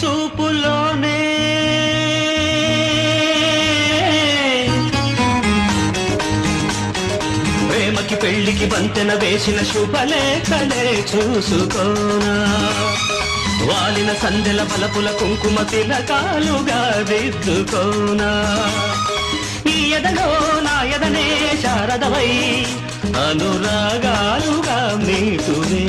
చూపులోనే ప్రేమకి పెళ్లికి వంతెన వేసిన శుభలేఖలే చూసుకోనా వాలిన సందెల బలపుల కుంకుమ తిలకాలుగా దిద్దుకోనా ఈ ఎదలో నా ఎదనే శారదవై అనురాగాలుగా మీటునే